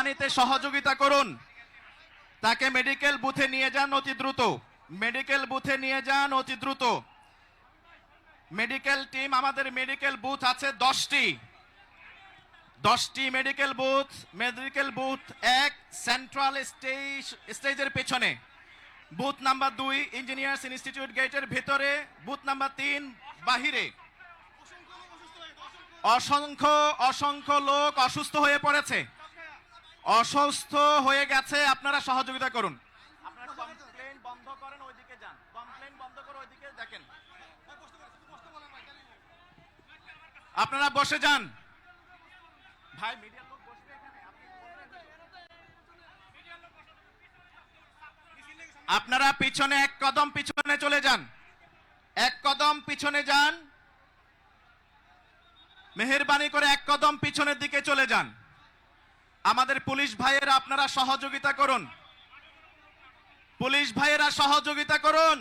পানিতে সহযোগিতা করুন। তাকে মেডিকেল বুথে নিয়ে যান অতি দ্রুত। মেডিকেল বুথে নিয়ে যান অতি দ্রুত। মেডিকেল টিম, আমাদের মেডিকেল বুথ আছে 10টি medical booth. Medical booth 1 central স্টেজের পেছনে, বুথ নাম্বার 2 ইঞ্জিনিয়ার্স ইনস্টিটিউট গেটের ভেতরে, বুথ নাম্বার 3 বাহিরে। অসংখ্য লোক অসুস্থ হয়ে পড়েছে, অসুস্থ হয়ে গেছে। আপনারা সহযোগিতা করুন। আপনারা কমপ্লেইন বন্ধ করেন, ওইদিকে যান। কমপ্লেইন বন্ধ করে ওইদিকে দেখেন। আপনারা বসে যান। ভাই মিডিয়ার লোক বসবে এখানে, আপনারা পিছনে 1 কদম পিছনে চলে যান। 1 কদম পিছনে যান। মেহেরবানি করে 1 কদম পিছনের দিকে চলে যান। আমাদের পুলিশ ভাইয়েরা আপনারা সহযোগিতা করুন। পুলিশ ভাইয়েরা সহযোগিতা করুন।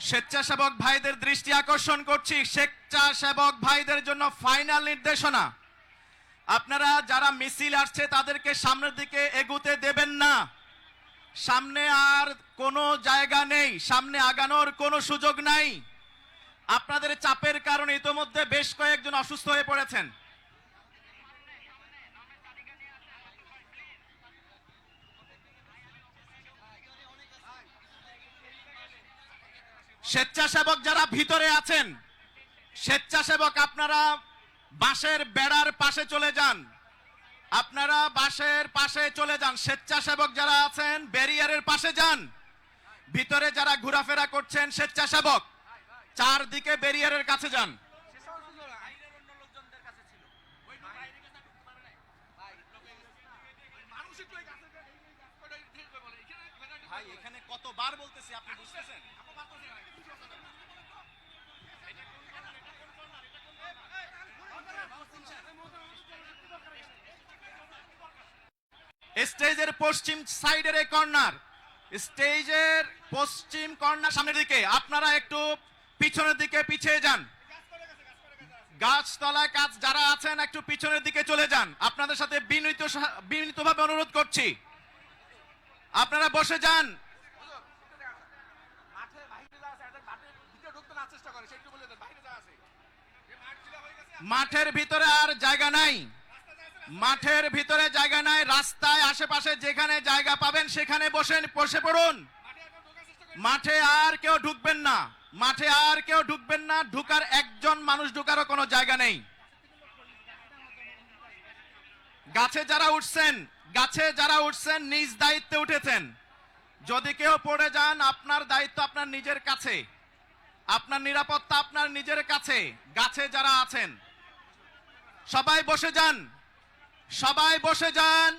স্বেচ্ছাসেবক ভাইদের দৃষ্টি আকর্ষণ করছি, স্বেচ্ছাসেবক ভাইদের জন্য ফাইনাল নির্দেশনা। আপনারা যারা মিছিল আসছে তাদেরকে সামনের দিকে এগুতে দেবেন না। সামনে আর কোনো জায়গা নেই, সামনে আগানোর কোনো সুযোগ নাই। আপনাদের চাপের কারণে ইতোমধ্যে বেশ কয়েকজন অসুস্থ হয়ে পড়েছেন। স্বেচ্ছাসেবক যারা ভিতরে আছেন, স্বেচ্ছাসেবক আপনারা বাঁশের বেড়ার পাশে চলে যান। আপনারা বাঁশের পাশে চলে যান। স্বেচ্ছাসেবক যারা আছেন ব্যারিয়ারের পাশে যান। ভিতরে যারা ঘোরাফেরা করছেন স্বেচ্ছাসেবক, চারদিকে ব্যারিয়ারের কাছে যান। ভাই এখানে কতবার বলতেছি, আপনি বুঝতেছেন? স্টেজের পশ্চিম সাইডের এই কর্নার, স্টেজের পশ্চিম কর্নার সামনের দিকে, আপনারা একটু পিছনের দিকে পিছিয়ে যান। গাছতলায় কাজ যারা আছেন একটু পিছনের দিকে চলে যান। আপনাদের সাথে বিনীতভাবে অনুরোধ করছি, আপনারা বসে যান। মাঠের ভিতরে আর জায়গা নাই, মাঠের ভিতরে জায়গা নাই। রাস্তায় আশেপাশে যেখানে জায়গা পাবেন সেখানে বসে পড়ুন। মাঠে আর কেউ ঢুকবেন না, মাঠে আর কেউ ঢুকবেন না। ঢুকার একজন মানুষ ঢুকারও কোনো জায়গা নেই। গাছে যারা উঠছেন নিজ দায়িত্বে উঠেছেন। যদি কেউ পড়ে যান আপনার দায়িত্ব আপনার নিজের কাছে, আপনার নিরাপত্তা আপনার নিজের কাছে। গাছে যারা আছেন সবাই বসে যান, সবাই বসে যান।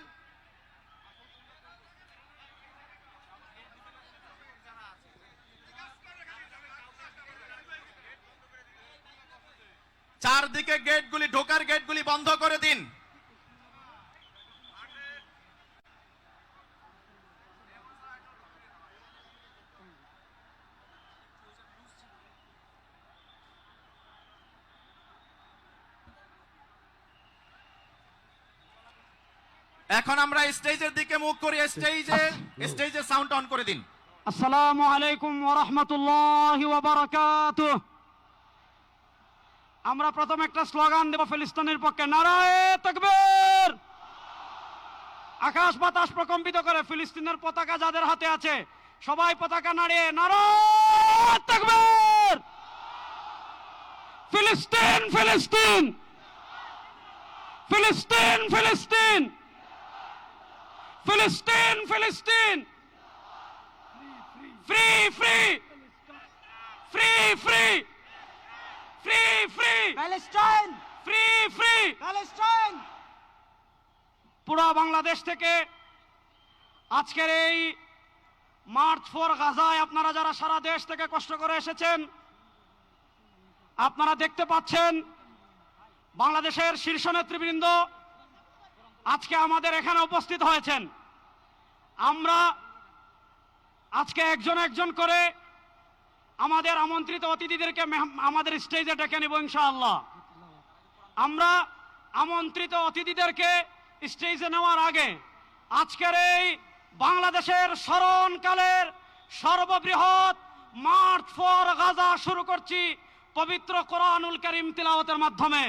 চারদিকে গেটগুলি, ঢোকার গেটগুলি বন্ধ করে দিন। এখন আমরা স্টেজের দিকে মুখ করি। স্টেজে সাউন্ড অন করে দিন। আসসালামু আলাইকুম ওয়া রাহমাতুল্লাহি ওয়া বারাকাতুহু। আমরা প্রথম একটা স্লোগান দেব ফিলিস্তিনের পক্ষে, নারায়ে তাকবীর। আকাশ বাতাস প্রকম্পিত করে ফিলিস্তিনের পতাকা যাদের হাতে আছে সবাই পতাকা নাড়িয়ে নারায়ে তাকবীর। ফিলিস্তিন ফিলিস্তিন ফিলিস্তিন ফিলিস্তিন ফিলিস্তিন ফিলিস্তিন। Free free free free free free Palestine, free free Palestine. পুরো বাংলাদেশ থেকে আজকের এই মার্চ ফর গাজায় আপনারা যারা সারা দেশ থেকে কষ্ট করে এসেছেন, আপনারা দেখতে পাচ্ছেন বাংলাদেশের শীর্ষ নেতৃবৃন্দ আজকে আমাদের এখানে উপস্থিত হয়েছেন। আমরা আজকে একজন একজন করে আমাদের আমন্ত্রিত অতিথিদেরকে আমাদের স্টেজে ডেকে নেব ইনশাআল্লাহ। আমরা আমন্ত্রিত অতিথিদেরকে স্টেজে নেওয়ার আগে আজকের এই বাংলাদেশের স্মরণকালের সর্ববৃহৎ মার্চ ফর গাজা শুরু করছি পবিত্র কোরআনুল কারীম তিলাওয়াতের মাধ্যমে।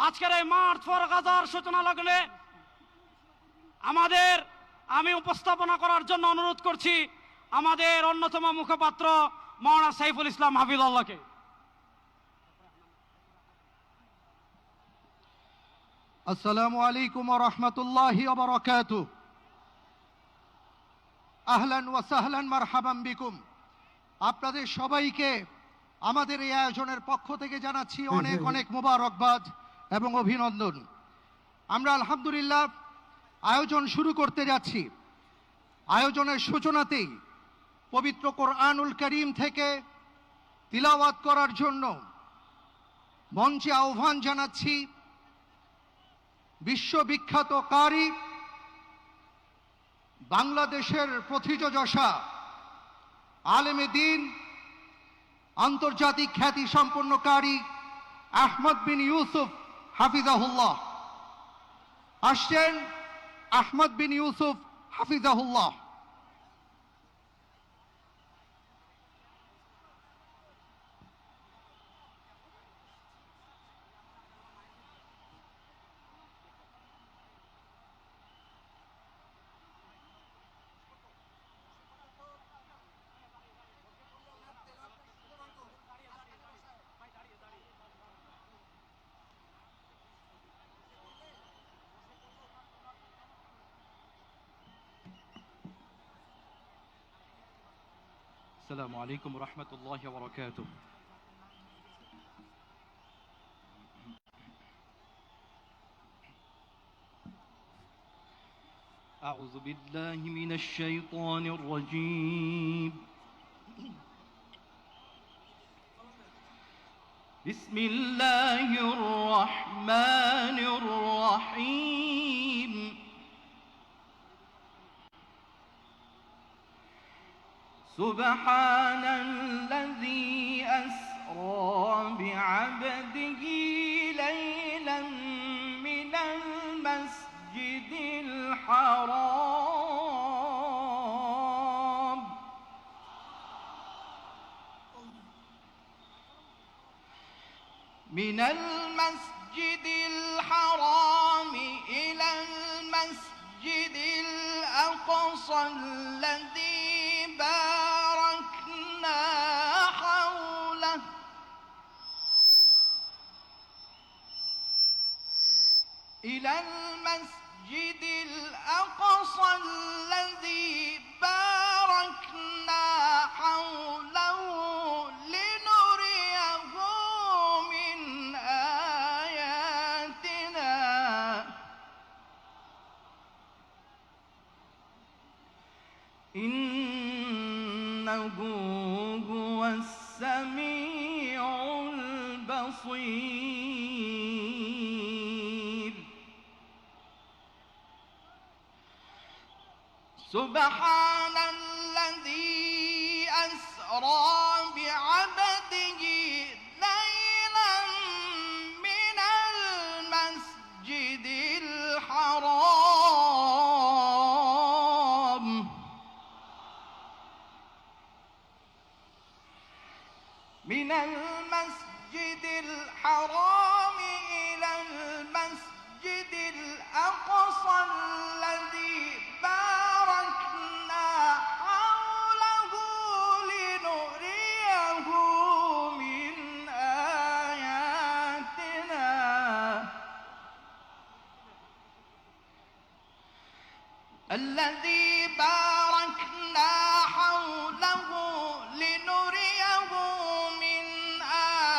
আজকের এই মার্চ ফর গাজার সূচনা লগ্নে আমি উপস্থাপনা করার জন্য অনুরোধ করছি আমাদের অন্যতম মুখপাত্র মাওলানা সাইফুল ইসলাম হাফিজাল্লাহকে। আসসালামু আলাইকুম ওয়া রাহমাতুল্লাহি ওয়া বারাকাতুহু। আহলান ওয়া সাহলান মারহাবান বিকুম। আপনাদের সবাইকে আমাদের এই আয়োজনের পক্ষ থেকে জানাচ্ছি অনেক অনেক মোবারকবাদ এবং অভিনন্দন। আমরা আলহামদুলিল্লাহ আয়োজন শুরু করতে যাচ্ছি। আয়োজনের সূচনাতেই পবিত্র কোরআনুল কারীম থেকে তিলাওয়াত করার জন্য মঞ্চে আহ্বান জানাচ্ছি বিশ্ববিখ্যাত কারি, বাংলাদেশের প্রথিতযশা আলেমে দ্বীন, আন্তর্জাতিক খ্যাতি সম্পন্ন কারি আহমদ বিন ইউসুফ হাফিজাহুল্লাহ। আসছেন আহমদ বিন ইউসুফ হাফিজাহুল্লাহ। السلام عليكم ورحمة الله وبركاته. أعوذ بالله من الشيطان الرجيم. بسم الله الرحمن الرحيم. سبحان الذي أسرى بعبده ليلا من المسجد الحرام إلى المسجد الأقصى الذي باركنا حوله إلى المسجد الأقصى الذي باركنا حوله لنريه من آياتنا إنه هو السميع البصير. سبحان الذي أسرى بعبده ليلا من المسجد الحرام إلى المسجد الأقصى الذي باركنا حوله لنريه من آياتنا الذي باركنا حوله لنريه من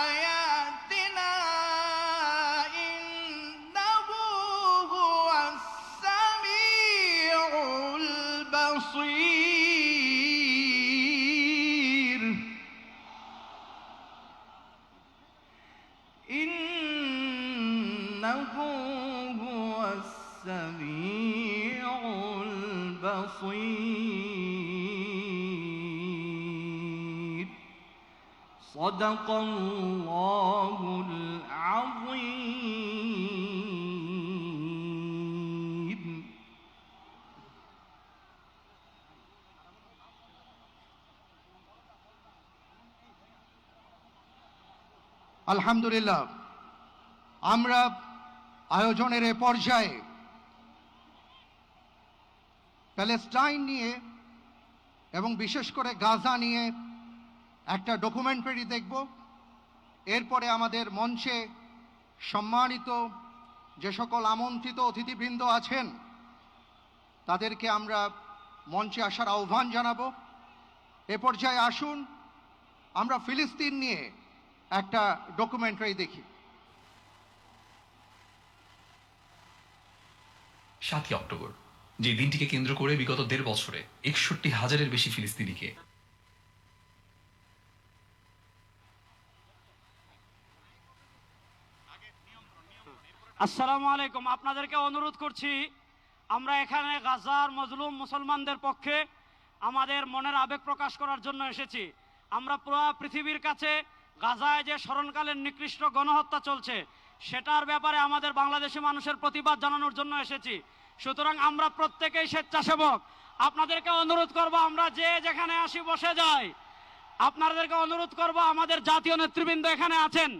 آياتنا إنه هو السميع البصير. إنه هو السميع البصير. صدق الله العظيم. আলহামদুলিল্লাহ, আমরা আয়োজনের এ পর্যায়ে প্যালেস্টাইন নিয়ে এবং বিশেষ করে গাজা নিয়ে একটা ডকুমেন্টারি দেখব। এরপরে আমাদের মঞ্চে সম্মানিত যে সকল আমন্ত্রিত অতিথিবৃন্দ আছেন তাদেরকে আমরা মঞ্চে আসার আহ্বান জানাবো। এ পর্যায়ে আসুন আমরা ফিলিস্তিন নিয়ে একটা ডকুমেন্টারি দেখি। 7ই অক্টোবর, যে দিনটিকে কেন্দ্র করে বিগত 1.5 বছরে 61,000-এর বেশি ফিলিস্তিনিকে আসসালামু আলাইকুম। আপনাদেরকে অনুরোধ করছি, আমরা এখানে গাজার মজলুম মুসলমানদের পক্ষে আমাদের মনের আবেগ প্রকাশ করার জন্য এসেছি। আমরা পুরো পৃথিবীর কাছে গাজায় যে স্মরণকালীন নিকৃষ্ট গণহত্যা চলছে সেটার ব্যাপারে আমাদের বাংলাদেশি মানুষের প্রতিবাদ জানানোর জন্য এসেছি। সুতরাং আমরা প্রত্যেকেই স্বেচ্ছাসেবক। আপনাদেরকে অনুরোধ করব, আমরা যে যেখানে আসি বসে যাই। আপনাদেরকে অনুরোধ করব, আমাদের জাতীয় নেতৃবৃন্দ এখানে আছেন,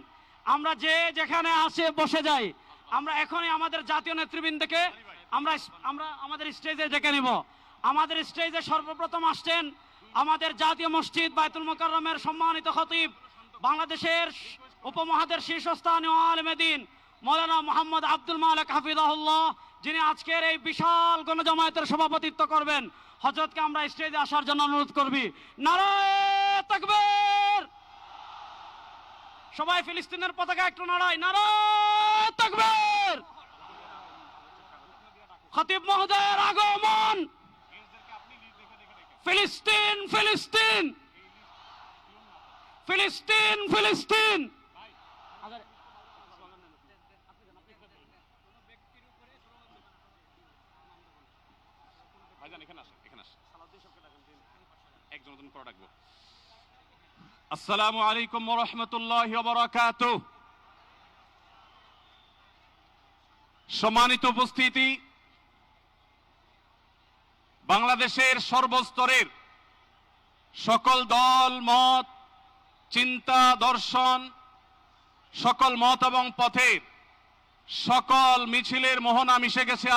আমরা যে যেখানে আসে বসে যাই। আমরা এখনই আমাদের জাতীয় নেতৃবৃন্দকে আমরা আমাদের স্টেজে ডেকে নিব। আমাদের স্টেজে সর্বপ্রথম আসছেন আমাদের জাতীয় মসজিদ বাইতুল মোকাররমের সম্মানিত খতিব, বাংলাদেশের উপমহাদেশের শীর্ষস্থানীয় আলেমে দ্বীন মৌলানা মোহাম্মদ আব্দুল মালেক হাফিজাহুল্লাহ, যিনি আজকের এই বিশাল গণজমায়েতের সভাপতিত্ব করবেন। হযরতকে আমরা স্টেজে আসার জন্য অনুরোধ করবি। নারায়ে তাকবীর! সবাই ফিলিস্তিনের পতাকা একটু নাড়াই। নারায়ে তাকবীর! খতিব মহোদয়ের আগমন। ফিলিস্তিন ফিলিস্তিন ফিলিস্তিন ফিলিস্তিন। আসসালামু আলাইকুম ওয়া রাহমাতুল্লাহি ওয়া বারাকাতুহু। সম্মানিত উপস্থিতি, বাংলাদেশের সর্বস্তরের সকল দল মত, চিন্তা দর্শন, সকল মত এবং পথের সকল মিছিলের মোহনা মিশে গেছে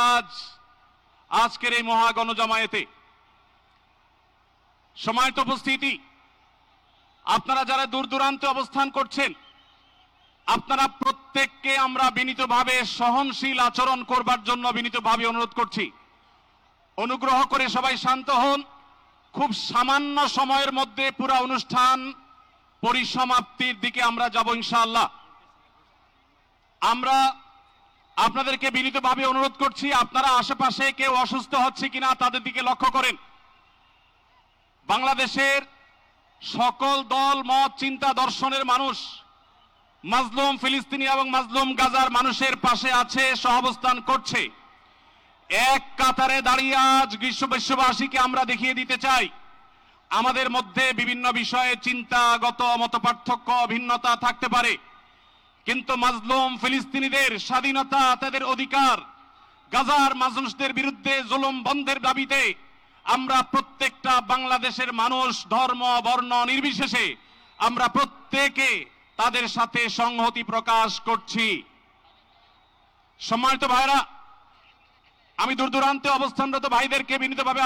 আজকের এই মহা গণজমায়েতে। সম্মানিত উপস্থিতি, আপনারা যারা দূর দূরান্তে অবস্থান করছেন, আপনারা প্রত্যেককে আমরা বিনীতভাবে সহনশীল আচরণ করবার জন্য বিনীতভাবে অনুরোধ করছি। অনুগ্রহ করে সবাই শান্ত হন। খুব সামান্য সময়ের মধ্যে পুরো অনুষ্ঠান পরিসমাপ্তির দিকে আমরা যাব ইনশাআল্লাহ। আমরা আপনাদেরকে বিনীতভাবে অনুরোধ করছি, আপনারা আশেপাশে কেউ অসুস্থ হচ্ছে কিনা তাদের দিকে লক্ষ্য করেন। বাংলাদেশের সকল দল মত চিন্তা দর্শনের মানুষ মাজলুম ফিলিস্তিনি এবং মাজলুম গাজার মানুষের পাশে আছে, সহাবস্থান করছে। এক কাতারে দাঁড়িয়ে আজ বিশ্ববাসীকে আমরা দেখিয়ে দিতে চাই, আমাদের মধ্যে বিভিন্ন বিষয়ে চিন্তাগত মতপার্থক্য ভিন্নতা থাকতে পারে, কিন্তু মাজলুম ফিলিস্তিনিদের স্বাধীনতা, তাদের অধিকার, গাজার মানুষদের বিরুদ্ধে জুলুম বন্ধের দাবিতে আমরা প্রত্যেকটা বাংলাদেশের মানুষ ধর্ম বর্ণ নির্বিশেষে আমরা প্রত্যেকে তাদের সাথে সংহতি প্রকাশ করছি। সম্মানিত ভাইরা, আমি দূর দূরান্তে অবস্থানরত ভাইদেরকে বিনীতভাবে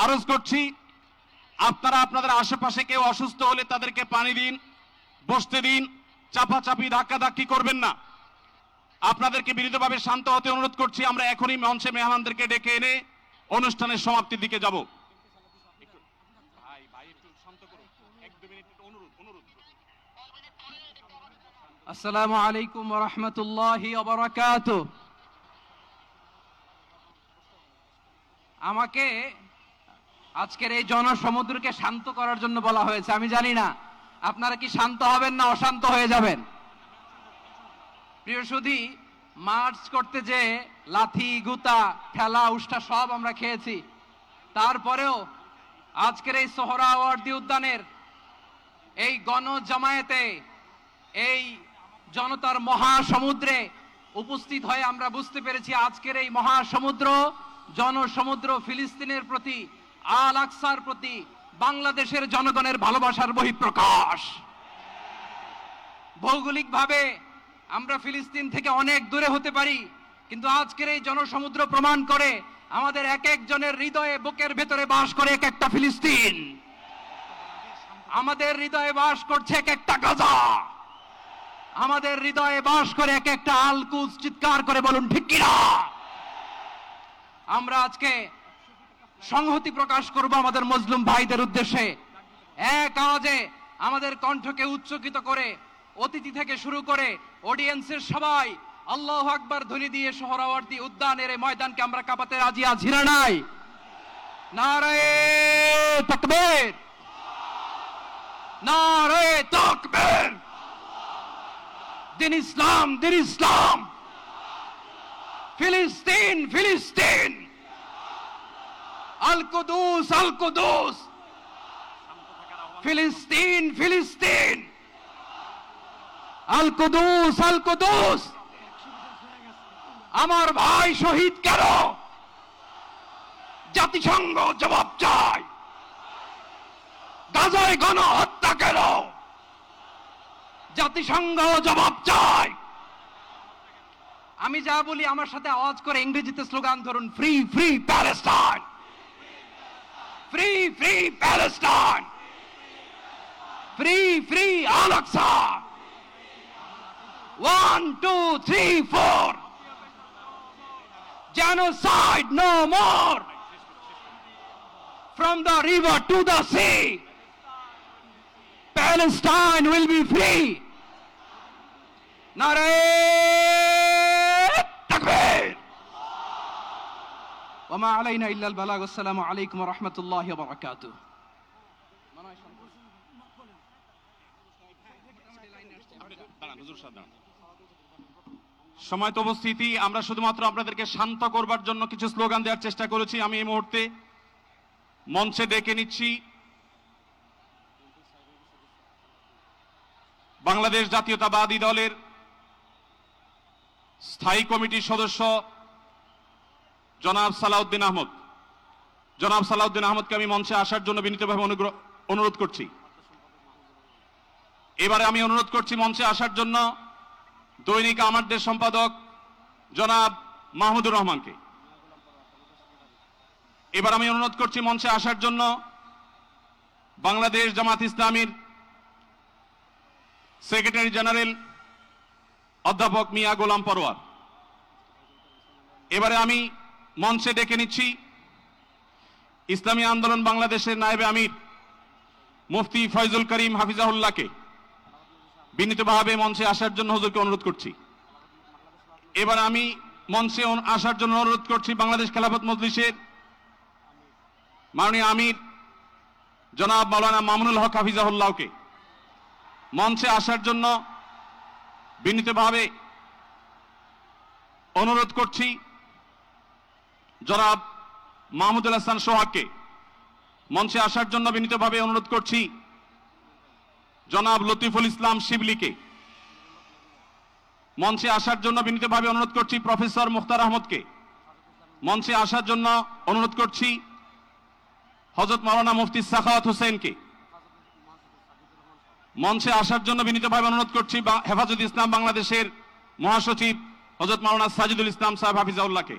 আরজ করছি, আপনারা আপনাদের আশেপাশে কেউ অসুস্থ হলে তাদেরকে পানি দিন, বসতে দিন, চাপাচাপি ধাক্কাধাক্কি করবেন না। আপনাদেরকে বিনীতভাবে শান্ত হতে অনুরোধ করছি। আমরা এখনই মঞ্চে মেহমানদেরকে ডেকে এনে অনুষ্ঠানের সমাপ্তির দিকে যাব। আসসালামু আলাইকুম ওয়া রাহমাতুল্লাহি ওয়া বারাকাতুহু। আমাকে আজকের এই জনসমুদ্রকে শান্ত করার জন্য বলা হয়েছে। আমি জানি না আপনারা কি শান্ত হবেন না অশান্ত হয়ে যাবেন। প্রিয় সুধী, মার্চ করতে যে লাথি গুতা ঠেলা উষ্টা সব আমরা খেয়েছি, তারপরেও আজকের এই সোহরাওয়ার্দী উদ্যানের এই গণজামায়াতে, এই জনতার মহাসমুদ্রে উপস্থিত হয়ে আমরা বুঝতে পেরেছি আজকের এই মহাসমুদ্র, জনসমুদ্র ফিলিস্তিনের প্রতি, আল আকসার প্রতি বাংলাদেশের জনগণের ভালোবাসার বহিঃপ্রকাশ। ভৌগোলিকভাবে আমরা ফিলিস্তিন থেকে অনেক দূরে হতে পারি, কিন্তু আজকের এই জনসমুদ্র প্রমাণ করে আমাদের এক একজনের হৃদয়ে, বুকের ভেতরে বাস করে এক একটা ফিলিস্তিন। আমাদের হৃদয়ে বাস করছে এক একটা গাজা, আমাদের হৃদয়ে বাস করে এক একটা আল কুদস। চিৎকার করে বলুন ঠিক কিনা? আমরা আজকে সংহতি প্রকাশ করব আমাদের মুসলিম ভাইদের উদ্দেশ্যে। এক আওয়াজে আমাদের কণ্ঠকে উচ্চকিত করে অতিথি থেকে শুরু করে অডিয়েন্সের সবাই আল্লাহু আকবার ধ্বনি দিয়ে সোহরাওয়ার্দী উদ্যানের এই ময়দানকে আমরা কাঁপাতে রাজি আছি না নাই? নারায়ে তাকবীর, নারায়ে তাকবীর। দিন ইসলাম, দিন ইসলাম। ফিলিস্তিন, ফিলিস্তিন। আল কুদুস, আল কুদুস। ফিলিস্তিন, ফিলিস্তিন। আল কুদুস, আল কুদুস। আমার ভাই শহীদ কেন? জাতিসংঘ জবাব চায়। গাজায় গণহত্যা কেন? জাতিসংঘ জবাব চায়। আমি যা বলি আমার সাথে আওয়াজ করে ইংরেজিতে স্লোগান ধরুন, free free Palestine, free free Palestine, free free Al Aqsa. 1 2 3 4, genocide no more. From the river to the sea, Palestine will be free. Nare takbir. Wa ma alayna illa al-balagh. Assalamu alaykum wa rahmatullahi wa barakatuh. সময়ত উপস্থিতি, আমরা শুধুমাত্র আপনাদেরকে শান্ত করবার জন্য কিছু slogan দেওয়ার চেষ্টা করেছি। আমি এই মুহূর্তে মঞ্চে ডেকে নিচ্ছি বাংলাদেশ জাতীয়তাবাদী দলের স্থায়ী কমিটির সদস্য জনাব সালাউদ্দিন আহমদ। জনাব সালাউদ্দিন আহমদকে আমি মঞ্চে আসার জন্য বিনীতভাবে অনুরোধ করছি। এবারে আমি অনুরোধ করছি মঞ্চে আসার জন্য দৈনিক আমার দেশ সম্পাদক জনাব মাহমুদুর রহমানকে। এবার আমি অনুরোধ করছি মঞ্চে আসার জন্য বাংলাদেশ জামাত ইসলামীর সেক্রেটারি জেনারেল অধ্যাপক মিয়া গোলাম পরোয়ার। এবারে আমি মঞ্চে ডেকে নিচ্ছি ইসলামী আন্দোলন বাংলাদেশের নায়েবে আমির মুফতি ফয়জুল করিম হাফিজাহুল্লাহকে বিনীতভাবে মঞ্চে আসার জন্য হুজুরকে অনুরোধ করছি। এবার আমি মঞ্চে আসার জন্য অনুরোধ করছি বাংলাদেশ খেলাফত মজলিসের মাননীয় আমির জনাব মাওলানা মামুনুল হক হাফিজাহুল্লাহকে মঞ্চে আসার জন্য বিনীতভাবে অনুরোধ করছি। জনাব মাহমুদুল হাসান সোহাগকে মঞ্চে আসার জন্য বিনীতভাবে অনুরোধ করছি। জনাব লতিফুল ইসলাম শিবলিকে মঞ্চে আসার জন্য বিনীতভাবে অনুরোধ করছি। প্রফেসর মুখতার আহমদকে মঞ্চে আসার জন্য অনুরোধ করছি। হযরত মাওলানা মুফতি সাখাওয়াত হোসেনকে মঞ্চে আসার জন্য বিনীতভাবে অনুরোধ করছি। হেফাজত ইসলাম বাংলাদেশের মহাসচিব হযরত মাওলানা সাজিদুল ইসলাম সাহেব হাফিজাউল্লাহকে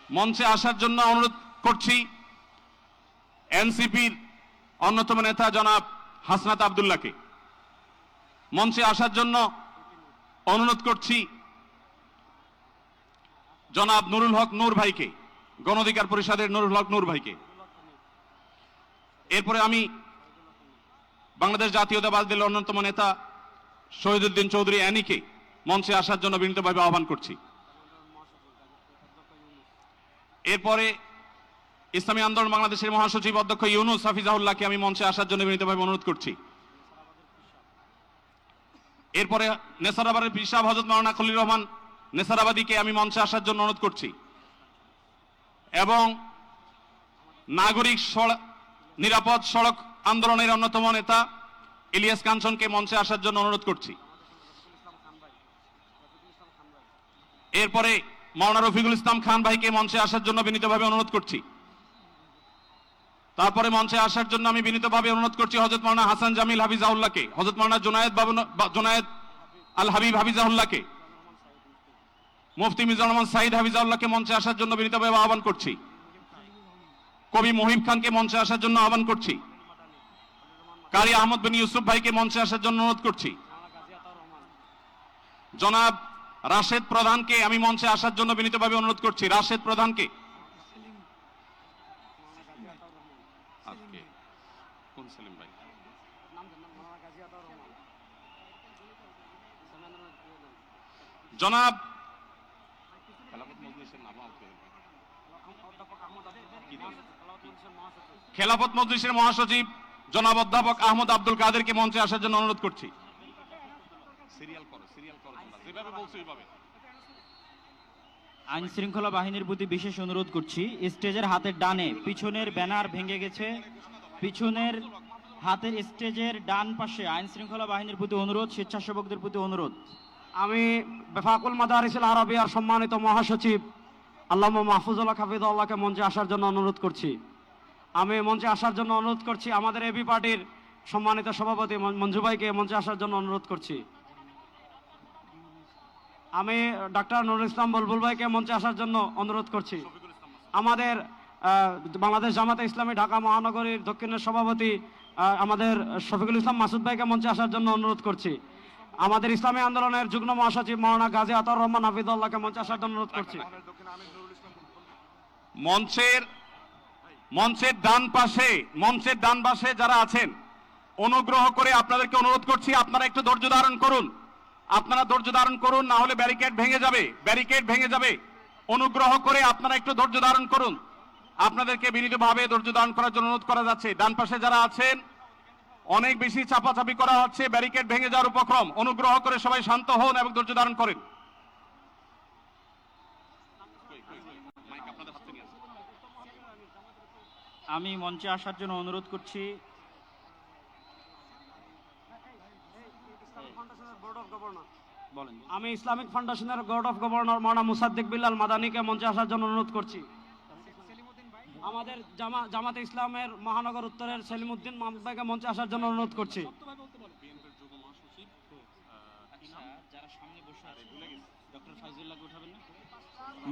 মঞ্চে আসার জন্য অনুরোধ করছি। এনসিপির অন্যতম নেতা জনাব হাসনাত আব্দুল্লাহকে মঞ্চে আসার জন্য অনুরোধ করছি। জনাব নুরুল হক নূর ভাইকে, গণ অধিকার পরিষদের নুরুল হক নূর ভাইকে। এরপরে আমি বাংলাদেশ জাতীয়তাবাদী দলের অন্যতম নেতা শহীদুদ্দিন চৌধুরী অ্যানিকে মঞ্চে আসার জন্য বিনীতভাবে আহ্বান করছি। এরপরে ইসলামী আন্দোলন বাংলাদেশের মহাসচিব অধ্যক্ষ ইউনুস হাফিজাহুল্লাহকে আমি মঞ্চে আসার জন্য বিনীতভাবে অনুরোধ করছি। এরপরে নেসারাবাদের পীর সাহেব হযরত মাওলানা খলিল রহমান নেসারাবাদীকে আমি মঞ্চে আসার জন্য অনুরোধ করছি এবং নাগরিক নিরাপদ সড়ক আন্দোলনের অন্যতম নেতা ইলিয়াস কাঞ্চনকে মঞ্চে আসার জন্য অনুরোধ করছি। এরপরে মাওলানা রফিকুল ইসলাম খান ভাইকে মঞ্চে আসার জন্য বিনীতভাবে অনুরোধ করছি। তারপরে মঞ্চে আসার জন্য আমি বিনীতভাবে অনুরোধ করছি হযরত মাওলানা হাসান জামিল হাফিজাহুল্লাহকে, হযরত মাওলানা জুনায়েদ আল হাবিব হাফিজাহুল্লাহকে, মুফতি মিজানুর রহমান সাঈদ হাফিজাহুল্লাহকে মঞ্চে আসার জন্য বিনীতভাবে আহ্বান করছি। কবি মুহিব খানকে মঞ্চে আসার জন্য আহ্বান করছি। কারি আহমদ বিন ইউসুফ ভাইকে মঞ্চে আসার জন্য অনুরোধ করছি। জনাব রাশেদ প্রধানকে আমি মঞ্চে আসার জন্য বিনীতভাবে অনুরোধ করছি। রাশেদ প্রধানকে জনাব খেলাফত মজলিসের মহাসচিব জনাব অধ্যাপক আহমদ আব্দুল কাদেরকে মঞ্চে আসার জন্য অনুরোধ করছি। আইন শৃঙ্খলা বাহিনীর প্রতি বিশেষ অনুরোধ করছি, স্টেজের হাতের ডানে পিছনের ব্যানার ভেঙে গেছে, পিছনের হাতের স্টেজের ডান পাশে আইন শৃঙ্খলা বাহিনীর প্রতি অনুরোধ, স্বেচ্ছাসেবকদের প্রতি অনুরোধ। আমি বেফাকুল মাদারিসুল আরাবিয়ার সম্মানিত মহাসচিব আল্লামা মাহফুজুল্লাহ হাফিজাহুল্লাহকে মঞ্চে আসার জন্য অনুরোধ করছি। আমি মঞ্চে আসার জন্য অনুরোধ করছি আমাদের এবি পার্টির সম্মানিত সভাপতি মঞ্জু ভাইকে মঞ্চে আসার জন্য অনুরোধ করছি। আমি ডক্টর নুরুল ইসলাম বুলবুল ভাইকে মঞ্চে আসার জন্য অনুরোধ করছি। আমাদের বাংলাদেশ জামাতে ইসলামী ঢাকা মহানগরীর দক্ষিণের সভাপতি আমাদের শফিকুল ইসলাম মাসুদ ভাইকে মঞ্চে আসার জন্য অনুরোধ করছি। আমাদের ইসলামী আন্দোলনের যুগ্ম মহাসচিব মাওলানা গাজী আতাউর রহমান হাফিজাহুল্লাহকে মঞ্চে আসার জন্য অনুরোধ করছি। মঞ্চের ডান পাশে যারা আছেন অনুগ্রহ করে আপনাদেরকে অনুরোধ করছি, আপনারা একটু ধৈর্য ধারণ করুন, না হলে ব্যারিকেড ভেঙে যাবে। অনুগ্রহ করে আপনারা একটু ধৈর্য ধারণ করুন। আপনাদেরকে বিনীতভাবে ধৈর্য ধারণ করার জন্য অনুরোধ করা যাচ্ছে। ডান পাশে যারা আছেন অনেক বেশি চাপাচাপি করা হচ্ছে, ব্যারিকেড ভেঙে যাওয়ার উপক্রম। অনুগ্রহ করে সবাই শান্ত হন এবং ধৈর্য ধারণ করেন। আমি মঞ্চে আসার জন্য অনুরোধ করছি আমি ইসলামিক ফাউন্ডেশনের বোর্ড অফ গভর্নর মাওলানা মুসাদ্দিক বিল্লাল মাদানীকে মঞ্চে আসার জন্য অনুরোধ করছি। আমাদের জামাতে ইসলামের মহানগর উত্তরের সেলিমউদ্দিন মাহমুদ ভাইকে মঞ্চে আসার জন্য অনুরোধ করছি।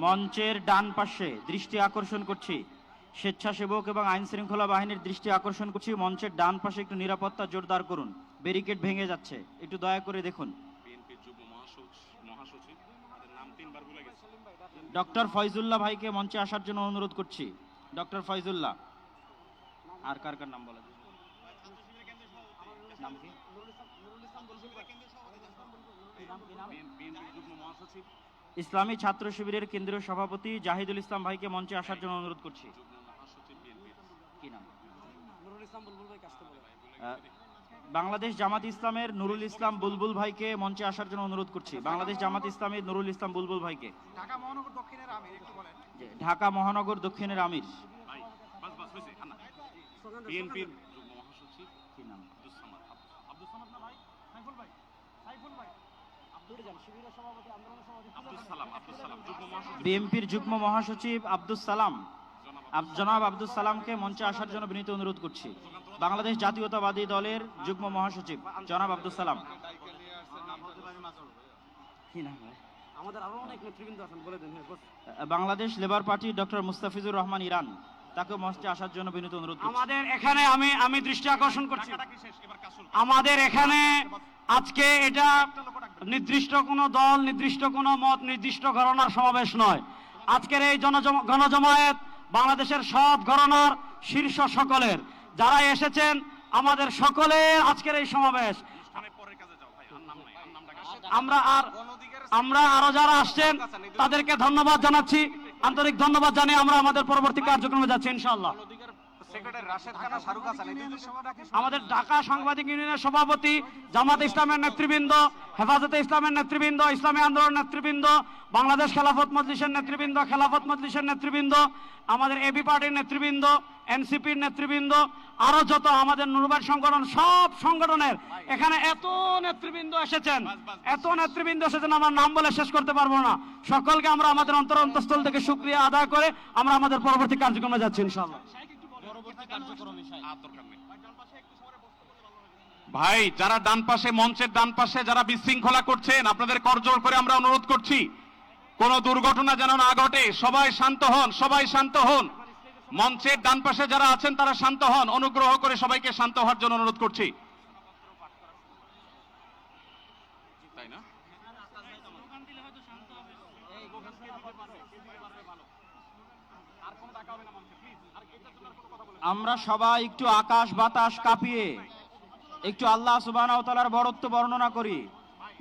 মঞ্চের ডান পাশে দৃষ্টি আকর্ষণ করছি, স্বেচ্ছাসেবক এবং আইন শৃঙ্খলা বাহিনীর দৃষ্টি আকর্ষণ করছি। মঞ্চের ডান পাশে একটু নিরাপত্তা জোরদার করুন, ব্যারিকেড ভেঙে যাচ্ছে, একটু দয়া করে দেখুন। ডক্টর ফয়জুল্লাহ ভাইকে মঞ্চে আসার জন্য অনুরোধ করছি। ডক্টর ফয়জুল্লাহ, আর কার নাম বলা যায়? নাম কি? ইসলামী ছাত্র শিবিরের কেন্দ্রীয় সভাপতি জাহিদুল ইসলাম ভাইকে মঞ্চে আসার জন্য অনুরোধ করছি। কি নাম? বাংলাদেশ জামাত ইসলামের নুরুল ইসলাম বুলবুল ভাইকে মঞ্চে আসার জন্য অনুরোধ করছি। বাংলাদেশ জামাত ইসলামের নুরুল ইসলাম বুলবুল ভাইকে। ঢাকা মহানগর দক্ষিণের আমির। বিএনপির বিএনপির যুগ্ম মহাসচিব আব্দুস সালাম, জনাব আব্দুস সালামকে মঞ্চে আসার জন্য বিনীত অনুরোধ করছি। বাংলাদেশ জাতীয়তাবাদী দলের যুগ্ম মহাসচিব জনাব Abdus Salam. Bangladesh labour party doctor Mustafizur Rahman Iran, তাকে মঞ্চে আসার জন্য বিনীত অনুরোধ করছি। আমাদের এখানে আমি দৃষ্টি আকর্ষণ করছি, আমাদের এখানে আজকে এটা নির্দিষ্ট কোনো দল, নির্দিষ্ট কোনো মত, নির্দিষ্ট ঘরানার সমাবেশ নয়। আজকের এই গণজমায়েত বাংলাদেশের সব ঘরানার শীর্ষ সকলের যারা এসেছেন, আমাদের সকলের আজকের এই সমাবেশ। আমরা আরো যারা আসছেন তাদেরকে ধন্যবাদ জানাচ্ছি, আন্তরিক ধন্যবাদ জানিয়ে আমরা আমাদের পরবর্তী কার্যক্রমে যাচ্ছি ইনশাআল্লাহ। আমাদের ঢাকা সাংবাদিক ইউনিয়নের সভাপতি, জামাত ইসলামের নেতৃবৃন্দ, হেফাজতে ইসলামের নেতৃবৃন্দ, ইসলামী আন্দোলন নেতৃবৃন্দ, বাংলাদেশ খেলাফত মজলিসের নেতৃবৃন্দ, খেলাফত মজলিসের নেতৃবৃন্দ, আমাদের এবি পার্টির নেতৃবৃন্দ, এনসিপির নেতৃবৃন্দ, আরো যত আমাদের নুরবাদ সংগঠন, সব সংগঠনের এখানে এত নেতৃবৃন্দ এসেছেন, আমরা নাম বলে শেষ করতে পারবো না। সকলকে আমরা আমাদের অন্তঃস্থল থেকে শুকরিয়া আদায় করে আমরা আমাদের পরবর্তী কার্যক্রমে যাচ্ছি ইনশাআল্লাহ। ভাই, যারা ডান পাশে, মঞ্চের ডান পাশে যারা বিশৃঙ্খলা করছেন, আপনাদের করজোড় করে আমরা অনুরোধ করছি কোনো দুর্ঘটনা যেন না ঘটে। সবাই শান্ত হন, সবাই শান্ত হন। মঞ্চের ডান পাশে যারা আছেন তারা শান্ত হন, অনুগ্রহ করে সবাইকে শান্ত হওয়ার জন্য অনুরোধ করছি। তাই না? আমরা সবাই একটু আকাশ বাতাস কাঁপিয়ে একটু আল্লাহ সুবহানাহু ওয়া তাআলার বড়ত্ব বর্ণনা করি।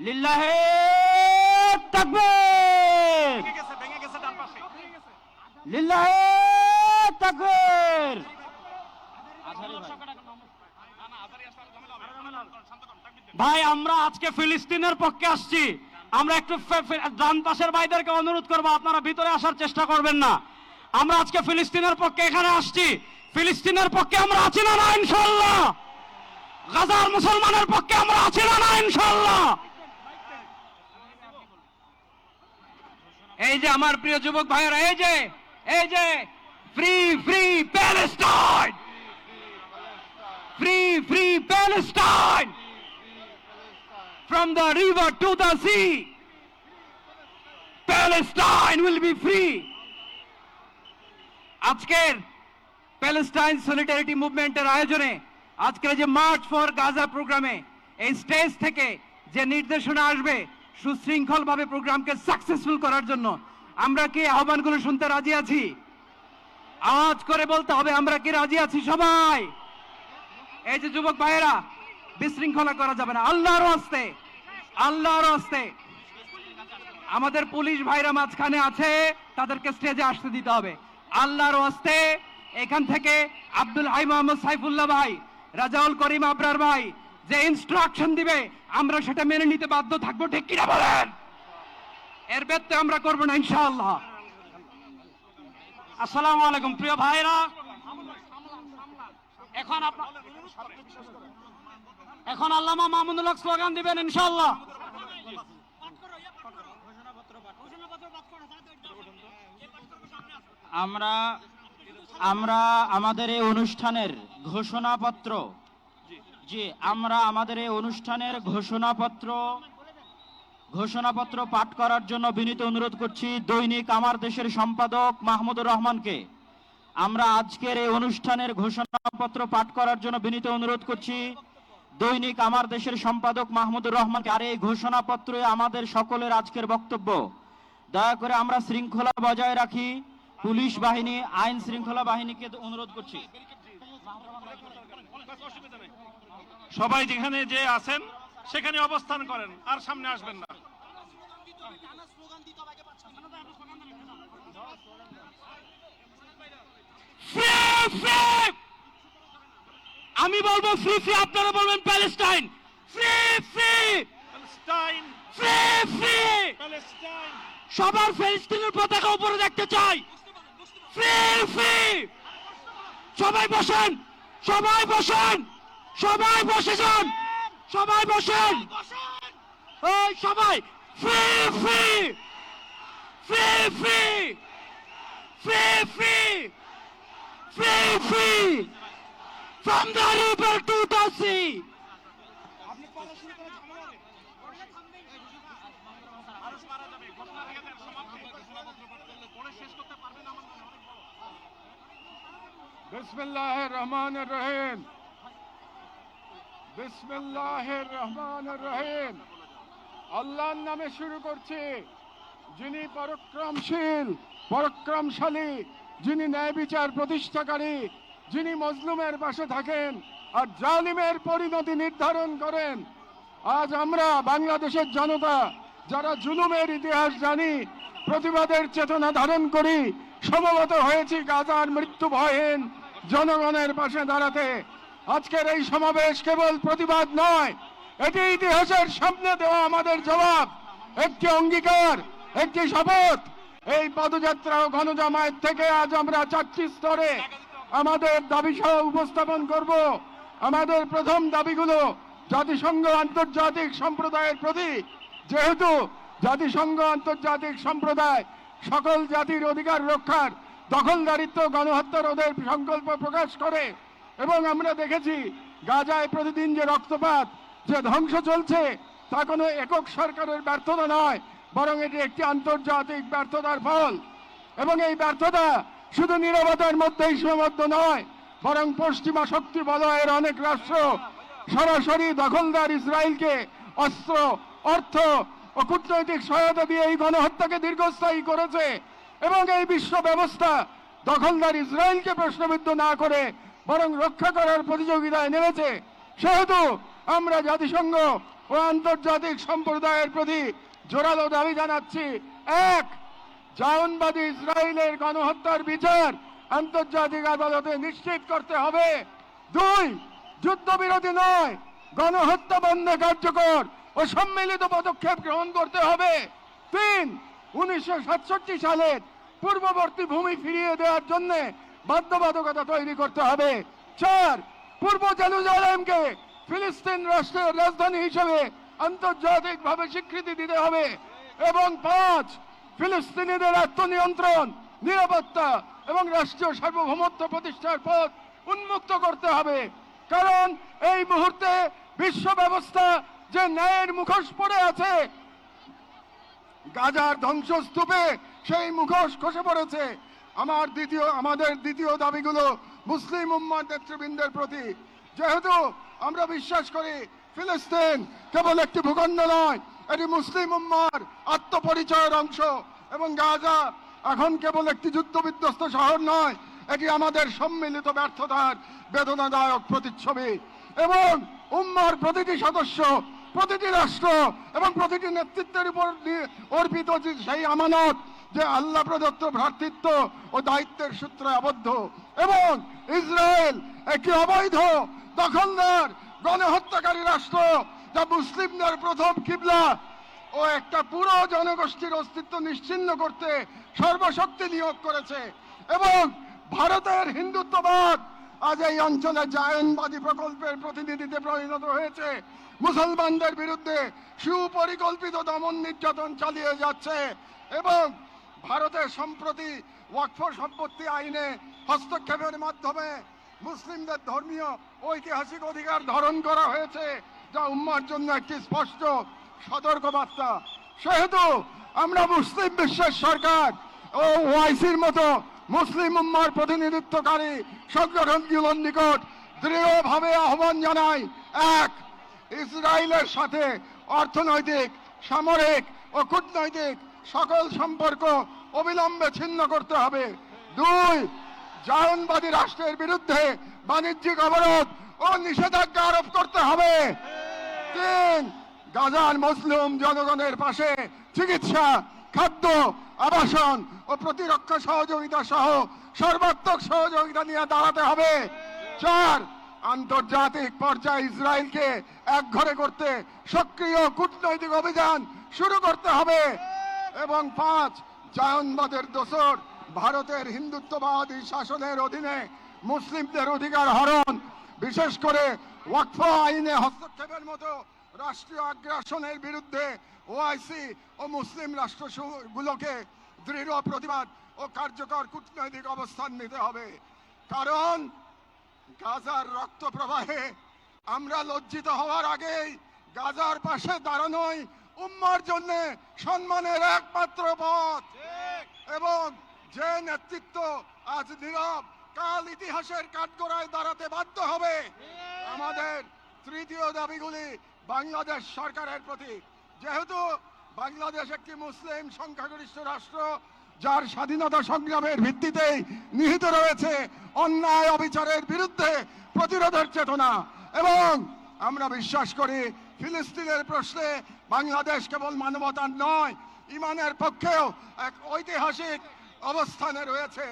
লিল্লাহে তাকবীর, লিল্লাহে তাকবীর। ভাই, আমরা আজকে ফিলিস্তিনের পক্ষে আসছি। আমরা একটু ডান পাশের ভাইদেরকে অনুরোধ করবো, আপনারা ভিতরে আসার চেষ্টা করবেন না। আমরা আজকে ফিলিস্তিনের পক্ষে এখানে আসছি। ফিলিস্তিনের পক্ষে আমরা আছি না না ইনশাআল্লাহ? গাজার মুসলমানের পক্ষে আমরা আছি না না ইনশাআল্লাহ? এই যে আমার প্রিয় যুবক ভাইয়েরা, এই যে free free Palestine, free free Palestine, from the river to the sea, Palestine will be free. আজকের প্যালেস্টাইন সলিডারিটি মুভমেন্টের আয়োজনে আজকের যে মার্চ ফর গাজা প্রোগ্রামে এই স্টেজ থেকে যে নির্দেশনা আসবে সুশৃঙ্খলভাবে প্রোগ্রামকে সাকসেসফুল করার জন্য, আমরা কি আহ্বানগুলো শুনতে রাজি আছি? আওয়াজ করে বলতে হবে, আমরা কি রাজি আছি সবাই? এই যে যুবক ভাইয়েরা, বিশৃঙ্খলা করা যাবে না, আল্লাহর হস্তে, আল্লাহর হস্তে। আমাদের পুলিশ ভাইরা মাঝখানে আছে, তাদেরকে স্টেজে আসতে দিতে হবে আল্লাহর হস্তে। এখান থেকে আব্দুল হাই মোহাম্মদ সাইফুল্লাহ ভাই, রাজাউল করিম আবরার ভাই যে ইনস্ট্রাকশন দিবে আমরা সেটা মেনে নিতে বাধ্য থাকবো, ঠিক কিনা বলেন? এর ব্যত্যয় আমরা করবো না ইনশাআল্লাহ। আসসালামু আলাইকুম প্রিয় ভাইরা, এখন আল্লামা মামুনুল হক স্লোগান দিবেন ইনশাআল্লাহ। আমরা আমাদের এই অনুষ্ঠানের ঘোষণাপত্র, ঘোষণাপত্র পাঠ করার জন্য বিনীত অনুরোধ করছি দৈনিক আমার দেশের সম্পাদক মাহমুদুর রহমানকে। আমরা আজকের এই অনুষ্ঠানের ঘোষণাপত্র পাঠ করার জন্য বিনীত অনুরোধ করছি দৈনিক আমার দেশের সম্পাদক মাহমুদুর রহমানকে। আর এই ঘোষণাপত্রে আমাদের সকলের আজকের বক্তব্য। দয়া করে আমরা শৃঙ্খলা বজায় রাখি। পুলিশ বাহিনী, আইন শৃঙ্খলা বাহিনীকে অনুরোধ করছি, সবাই যেখানে যে আছেন সেখানে অবস্থান করেন, আর সামনে আসবেন না। আমি বলবো ফ্রি ফ্রি, আপনারা বলবেন Palestine. Free free Palestine, free free Palestine. সবার ফিলিস্তিনের পতাকা উপরে দেখতে চাই। Free free. সবাই বসেন, সবাই বসেন, সবাই বসে যান, সবাই বসেন, ওই সবাই। Free free, free free, free free, free free, from the river to the sea. বিসমিল্লাহির রহমানির রহিম, বিসমিল্লাহির রহমানির রহিম। আল্লাহর নামে শুরু করছি, যিনি পরাক্রমশীল, পরাক্রমশালী, যিনি ন্যায় বিচার প্রতিষ্ঠাকারী, যিনি মজলুমের পাশে থাকেন আর জালিমের পরিণতি নির্ধারণ করেন। আজ আমরা বাংলাদেশের জনতা যারা জুলুমের ইতিহাস জানি, প্রতিবাদের চেতনা ধারণ করি, সমবেত হয়েছি গাজার মৃত্যু ভয়হীন জনগণের পাশে দাঁড়াতে। আজকের এই সমাবেশ কেবল প্রতিবাদ নয়, এটি ইতিহাসের সামনে দেওয়া আমাদের জবাব, একটি অঙ্গীকার, একটি শপথ। এই পদযাত্রা ও গণজামায়াত থেকে আজ আমরা 4টি স্তরে আমাদের দাবি সহ উপস্থাপন করব। আমাদের প্রথম দাবিগুলো জাতিসংঘ আন্তর্জাতিক সম্প্রদায়ের প্রতি, যেহেতু জাতিসংঘ আন্তর্জাতিক সম্প্রদায় সকল জাতির অধিকার রক্ষার, দখলদারিত্ব, গণহত্যা রোধের সংকল্প প্রকাশ করে, এবং আমরা দেখেছি গাজায় প্রতিদিন যে রক্তপাত, যে ধ্বংস চলছে, তা কোনো একক সরকারের ব্যর্থতা নয়, বরং এটি একটি আন্তর্জাতিক ব্যর্থতার ফল। এবং এই ব্যর্থতা শুধু নীরবতার মধ্যেই সীমাবদ্ধ নয়, বরং পশ্চিমা শক্তি বলয়ের অনেক রাষ্ট্র সরাসরি দখলদার ইসরায়েলকে অস্ত্র, অর্থ ও কূটনৈতিক সহায়তা দিয়ে এই গণহত্যাকে দীর্ঘস্থায়ী করেছে। এবং এই বিশ্ব ব্যবস্থা দখলদার ইসরায়েলকে প্রশ্নবিদ্ধ না করে বরং রক্ষা করার প্রতিযোগিতায় নেমেছে। সেহেতু আমরা জাতিসংঘ ও আন্তর্জাতিক সম্প্রদায়ের প্রতি জোরালো দাবি জানাচ্ছি: 1. জায়নবাদী ইসরায়েলের গণহত্যার বিচার আন্তর্জাতিক আদালতে নিশ্চিত করতে হবে। 2. যুদ্ধবিরতি নয়, গণহত্যা বন্ধে কার্যকর ও সম্মিলিত পদক্ষেপ গ্রহণ করতে হবে। 3. 1967 সালের পূর্ববর্তী ভূমি ফিরিয়ে দেওয়ার জন্য বাধ্যবাধকতা তৈরি করতে হবে। 4. পূর্ব জেরুজালেমকে ফিলিস্তিন রাষ্ট্রের রাজধানী হিসেবে আন্তর্জাতিকভাবে স্বীকৃতি দিতে হবে। এবং 5. ফিলিস্তিনিদের আত্মনিয়ন্ত্রণ, নিরাপত্তা এবং রাষ্ট্রীয় সার্বভৌমত্ব প্রতিষ্ঠার পথ উন্মুক্ত করতে হবে। কারণ এই মুহূর্তে বিশ্ব ব্যবস্থা যে ন্যায়ের মুখোশ পড়ে আছে, গাজার ধ্বংসস্তূপে সেই মুখোশ খসে পড়েছে। আমাদের দ্বিতীয় দাবিগুলো মুসলিম উম্মার নেতৃবৃন্দের প্রতি। যেহেতু আমরা বিশ্বাস করি ফিলিস্তিন কেবল একটি ভূখণ্ড নয়, এটি মুসলিম উম্মার আত্মপরিচয়ের অংশ, এবং গাজা এখন কেবল একটি যুদ্ধবিধ্বস্ত শহর নয়, এটি আমাদের সম্মিলিত ব্যর্থতার বেদনাদায়ক প্রতিচ্ছবি। এবং উম্মার প্রতিটি সদস্য, প্রতিটি রাষ্ট্র এবং প্রতিটি নেতৃত্বের উপর অর্পিত সেই আমানত যে আল্লাহ প্রদত্ত ভ্রাতৃত্ব ও দায়িত্বের সূত্রে আবদ্ধ। এবং ইসরায়েল একটি অবৈধ, দখলদার, গণহত্যাকারী রাষ্ট্র, যা মুসলিমদের প্রথম কিবলা ও একটা পুরো জনগোষ্ঠীর অস্তিত্ব নিশ্চিহ্ন করতে সর্বশক্তি নিয়োগ করেছে। এবং ভারতের হিন্দুত্ববাদ আজ এই অঞ্চলে জায়নবাদী প্রকল্পের প্রতিনিধিতে পরিণত হয়েছে, মুসলমানদের বিরুদ্ধে সুপরিকল্পিত দমন নির্যাতন চালিয়ে যাচ্ছে। এবং ভারতের সম্প্রতি ওয়াকফ সম্পত্তি আইনে হস্তক্ষেপের মাধ্যমে মুসলিমদের ধর্মীয় ঐতিহাসিক অধিকার ধারণ করা হয়েছে, যা উম্মার জন্য একটি স্পষ্ট সতর্কবার্তা। সেহেতু আমরা মুসলিম বিশ্বের সরকার ও ওআইসির মতো মুসলিম উম্মার প্রতিনিধিত্বকারী সংগঠনগুলোর নিকট দৃঢ়ভাবে আহ্বান জানাই: 1. ইসরায়েলের সাথে অর্থনৈতিক, সামরিক ও কূটনৈতিক সকল সম্পর্ক অবিলম্বে ছিন্ন করতে হবে। 2. জায়নবাদী রাষ্ট্রের বিরুদ্ধে বাণিজ্যিক অবরোধ ও নিষেধাজ্ঞা আরোপ করতে হবে। 3. গাজার মুসলিম জনগণের পাশে চিকিৎসা, খাদ্য, আবাসন ও প্রতিরক্ষা সহযোগিতা সহ সর্বাত্মক সহযোগিতা নিয়ে দাঁড়াতে হবে। 4. আন্তর্জাতিক পর্যায়ে ইসরায়েলকে একঘরে করতে সক্রিয় কূটনৈতিক অভিযান শুরু করতে হবে। এবং 5. জায়নবাদের দোসর ভারতের হিন্দুত্ববাদী শাসনের অধীনে মুসলিমদের অধিকার হরণ, বিশেষ করে ওয়াকফ আইনে হস্তক্ষেপের মতো রাষ্ট্রীয় আগ্রাসনের বিরুদ্ধে ওআইসি ও মুসলিম রাষ্ট্রগুলোকে দৃঢ় প্রতিবাদ ও কার্যকর কূটনৈতিক অবস্থান নিতে হবে। কারণ গাজার রক্ত প্রবাহে আমরা লজ্জিত হওয়ার আগেই গাজার পাশে দাঁড়ানোই উম্মার জন্য সম্মানের একমাত্র পথ। এবং যে নেতৃত্ব আজ নীরব, কাল ইতিহাসের কাঠগড়ায় দাঁড়াতে বাধ্য হবে। আমাদের তৃতীয় দাবিগুলি বাংলাদেশ সরকারের প্রতি। যেহেতু বাংলাদেশ একটি মুসলিম সংখ্যাগরিষ্ঠ রাষ্ট্র, যার স্বাধীনতা সংগ্রামের ভিত্তিতেই নিহিত রয়েছে অন্যায় অবিচারের বিরুদ্ধে প্রতিরোধের চেতনা, এবং আমরা বিশ্বাস করি ফিলিস্তিনের প্রশ্নে বাংলাদেশ কেবল মানবতার নয়, ইমানের পক্ষেও এক ঐতিহাসিক অবস্থানে রয়েছে।